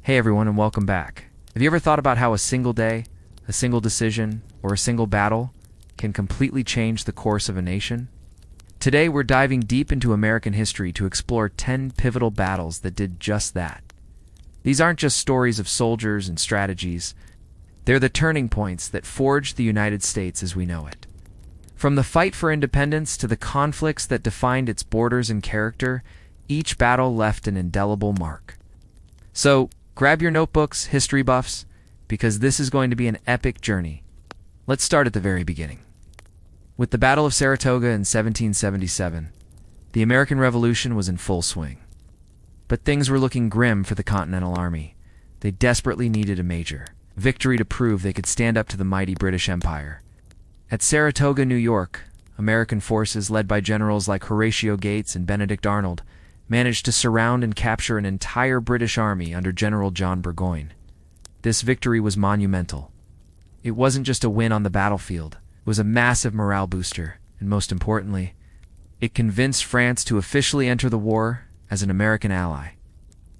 Hey everyone, and welcome back. Have you ever thought about how a single day, a single decision, or a single battle can completely change the course of a nation? Today we're diving deep into American history to explore 10 pivotal battles that did just that. These aren't just stories of soldiers and strategies. They're the turning points that forged the United States as we know it. From the fight for independence to the conflicts that defined its borders and character, each battle left an indelible mark. So, grab your notebooks, history buffs, because this is going to be an epic journey. Let's start at the very beginning. With the Battle of Saratoga in 1777, the American Revolution was in full swing. But things were looking grim for the Continental Army. They desperately needed a major victory to prove they could stand up to the mighty British Empire. At Saratoga, New York, American forces led by generals like Horatio Gates and Benedict Arnold managed to surround and capture an entire British army under General John Burgoyne. This victory was monumental. It wasn't just a win on the battlefield, it was a massive morale booster, and most importantly, it convinced France to officially enter the war as an American ally.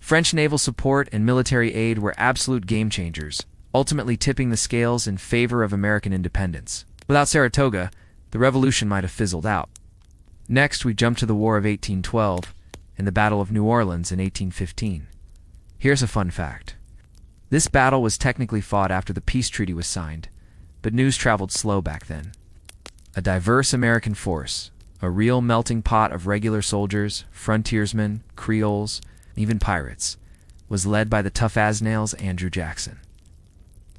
French naval support and military aid were absolute game changers, ultimately tipping the scales in favor of American independence. Without Saratoga, the revolution might have fizzled out. Next, we jump to the War of 1812 and the Battle of New Orleans in 1815. Here's a fun fact. This battle was technically fought after the peace treaty was signed, but news traveled slow back then. A diverse American force, a real melting pot of regular soldiers, frontiersmen, Creoles, even pirates, was led by the tough-as-nails Andrew Jackson.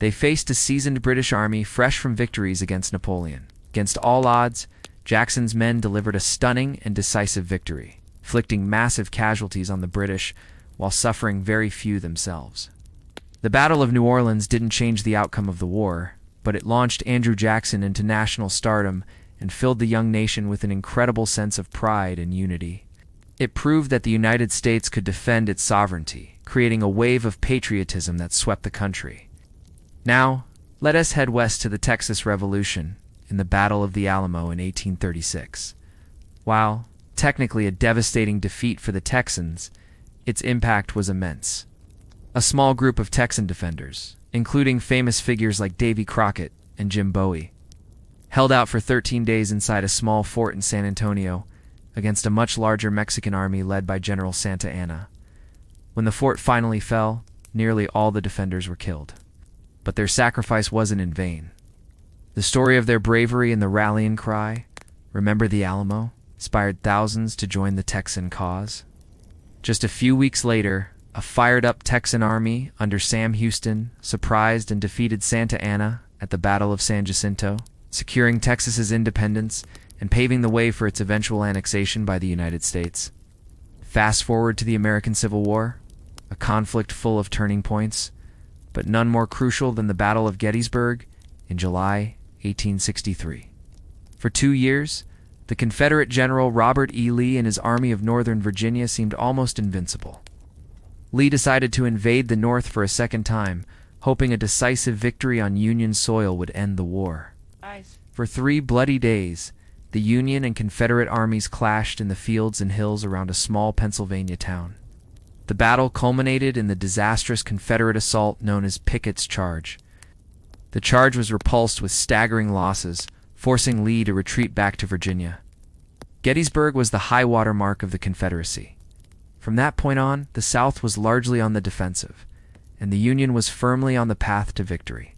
They faced a seasoned British army fresh from victories against Napoleon. Against all odds, Jackson's men delivered a stunning and decisive victory, inflicting massive casualties on the British while suffering very few themselves. The Battle of New Orleans didn't change the outcome of the war, but it launched Andrew Jackson into national stardom and filled the young nation with an incredible sense of pride and unity. It proved that the United States could defend its sovereignty, creating a wave of patriotism that swept the country. Now, let us head west to the Texas Revolution in the Battle of the Alamo in 1836. While technically a devastating defeat for the Texans, its impact was immense. A small group of Texan defenders, including famous figures like Davy Crockett and Jim Bowie, held out for 13 days inside a small fort in San Antonio against a much larger Mexican army led by General Santa Anna. When the fort finally fell, nearly all the defenders were killed. But their sacrifice wasn't in vain. The story of their bravery and the rallying cry, "Remember the Alamo," inspired thousands to join the Texan cause. Just a few weeks later, a fired-up Texan army under Sam Houston surprised and defeated Santa Anna at the Battle of San Jacinto, securing Texas's independence and paving the way for its eventual annexation by the United States. Fast forward to the American Civil War, a conflict full of turning points, but none more crucial than the Battle of Gettysburg in July 1863. For 2 years, the Confederate General Robert E. Lee and his Army of Northern Virginia seemed almost invincible. Lee decided to invade the North for a second time, hoping a decisive victory on Union soil would end the war. For 3 bloody days, the Union and Confederate armies clashed in the fields and hills around a small Pennsylvania town. The battle culminated in the disastrous Confederate assault known as Pickett's Charge. The charge was repulsed with staggering losses, forcing Lee to retreat back to Virginia. Gettysburg was the high-water mark of the Confederacy. From that point on, the South was largely on the defensive, and the Union was firmly on the path to victory.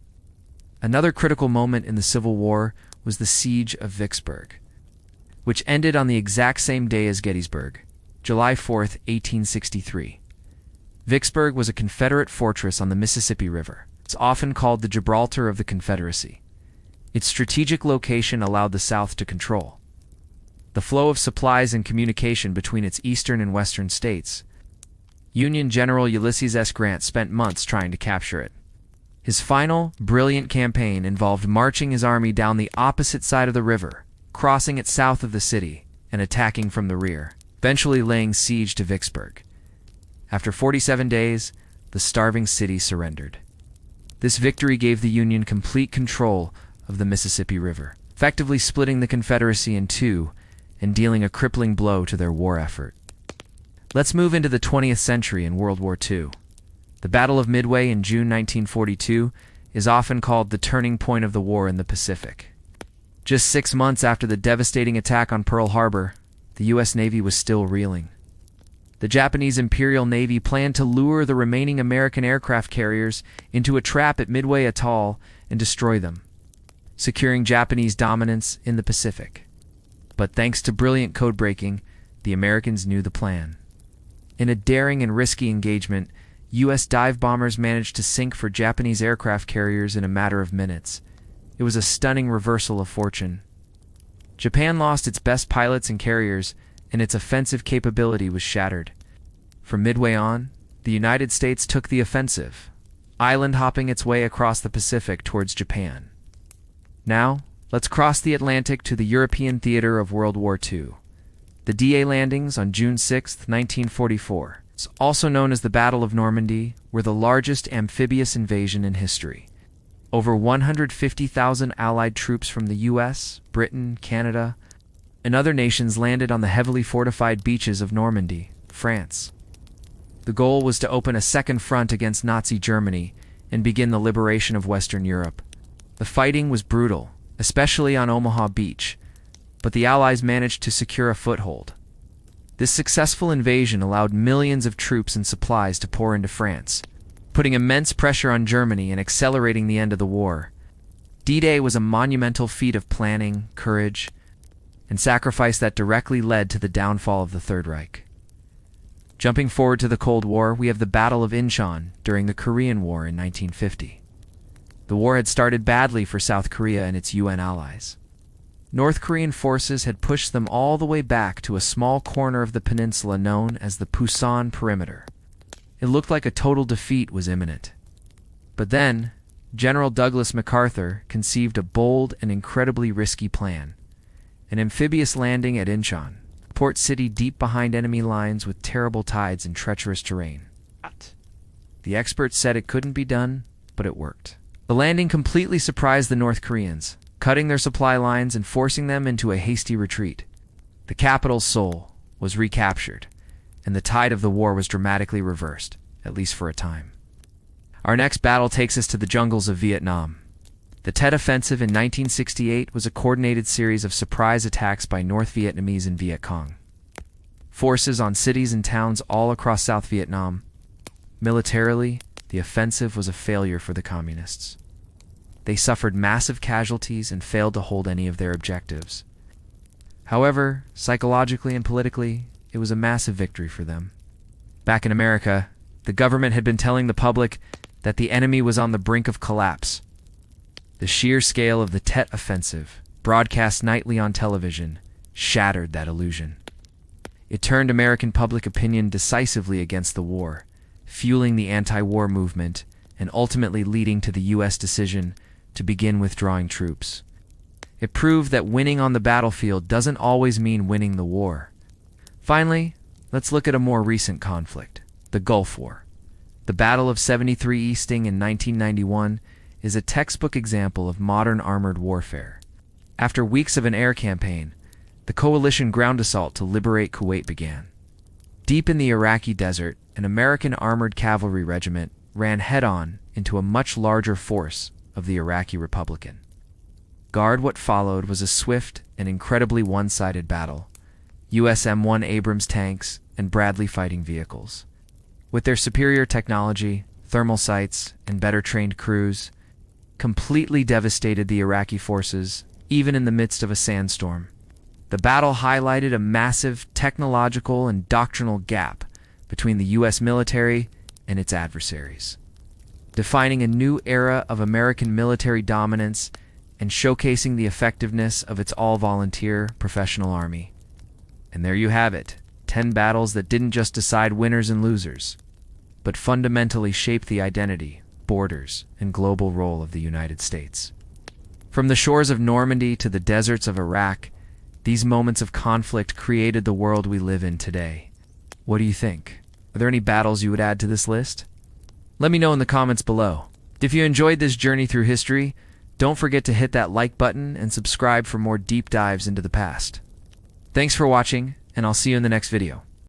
Another critical moment in the Civil War was the Siege of Vicksburg, which ended on the exact same day as Gettysburg, July 4th, 1863. Vicksburg was a Confederate fortress on the Mississippi River. It's often called the Gibraltar of the Confederacy. Its strategic location allowed the South to control the flow of supplies and communication between its eastern and western states. Union General Ulysses S. Grant spent months trying to capture it. His final, brilliant campaign involved marching his army down the opposite side of the river, crossing it south of the city, and attacking from the rear, eventually laying siege to Vicksburg. After 47 days, the starving city surrendered. This victory gave the Union complete control of the Mississippi River, effectively splitting the Confederacy in two and dealing a crippling blow to their war effort. Let's move into the 20th century and World War II. The Battle of Midway in June 1942 is often called the turning point of the war in the Pacific. Just 6 months after the devastating attack on Pearl Harbor, the U.S. Navy was still reeling. The Japanese Imperial Navy planned to lure the remaining American aircraft carriers into a trap at Midway Atoll and destroy them, securing Japanese dominance in the Pacific. But thanks to brilliant code breaking, the Americans knew the plan. In a daring and risky engagement, U.S. dive bombers managed to sink for Japanese aircraft carriers in a matter of minutes. It was a stunning reversal of fortune. Japan lost its best pilots and carriers, and its offensive capability was shattered. From Midway on, the United States took the offensive, island-hopping its way across the Pacific towards Japan. Now, let's cross the Atlantic to the European theater of World War II. The D-Day landings on June 6, 1944, also known as the Battle of Normandy, were the largest amphibious invasion in history. Over 150,000 Allied troops from the U.S., Britain, Canada, and other nations landed on the heavily fortified beaches of Normandy, France. The goal was to open a second front against Nazi Germany and begin the liberation of Western Europe. The fighting was brutal, especially on Omaha Beach, but the Allies managed to secure a foothold. This successful invasion allowed millions of troops and supplies to pour into France, putting immense pressure on Germany and accelerating the end of the war. D-Day was a monumental feat of planning, courage, and sacrifice that directly led to the downfall of the Third Reich. Jumping forward to the Cold War, we have the Battle of Inchon during the Korean War in 1950. The war had started badly for South Korea and its UN allies. North Korean forces had pushed them all the way back to a small corner of the peninsula known as the Pusan Perimeter. It looked like a total defeat was imminent. But then, General Douglas MacArthur conceived a bold and incredibly risky plan: an amphibious landing at Inchon, a port city deep behind enemy lines with terrible tides and treacherous terrain. The experts said it couldn't be done, but it worked. The landing completely surprised the North Koreans, cutting their supply lines and forcing them into a hasty retreat. The capital, Seoul, was recaptured, and the tide of the war was dramatically reversed, at least for a time. Our next battle takes us to the jungles of Vietnam. The Tet Offensive in 1968 was a coordinated series of surprise attacks by North Vietnamese and Viet Cong forces on cities and towns all across South Vietnam. Militarily, the offensive was a failure for the Communists. They suffered massive casualties and failed to hold any of their objectives. However, psychologically and politically, it was a massive victory for them. Back in America, the government had been telling the public that the enemy was on the brink of collapse. The sheer scale of the Tet Offensive, broadcast nightly on television, shattered that illusion. It turned American public opinion decisively against the war, fueling the anti-war movement and ultimately leading to the U.S. decision to begin withdrawing troops. It proved that winning on the battlefield doesn't always mean winning the war. Finally, let's look at a more recent conflict, the Gulf War. The Battle of 73 Easting in 1991 is a textbook example of modern armored warfare. After weeks of an air campaign, the coalition ground assault to liberate Kuwait began. Deep in the Iraqi desert, an American armored cavalry regiment ran head-on into a much larger force of the Iraqi Republican Guard. What followed was a swift and incredibly one-sided battle. US M1 Abrams tanks and Bradley fighting vehicles, with their superior technology, thermal sights, and better-trained crews, completely devastated the Iraqi forces, even in the midst of a sandstorm. The battle highlighted a massive technological and doctrinal gap between the U.S. military and its adversaries, defining a new era of American military dominance and showcasing the effectiveness of its all-volunteer professional army. And there you have it, 10 battles that didn't just decide winners and losers, but fundamentally shaped the identity, borders, and global role of the United States. From the shores of Normandy to the deserts of Iraq, these moments of conflict created the world we live in today. What do you think? Are there any battles you would add to this list? Let me know in the comments below. If you enjoyed this journey through history, don't forget to hit that like button and subscribe for more deep dives into the past. Thanks for watching, and I'll see you in the next video.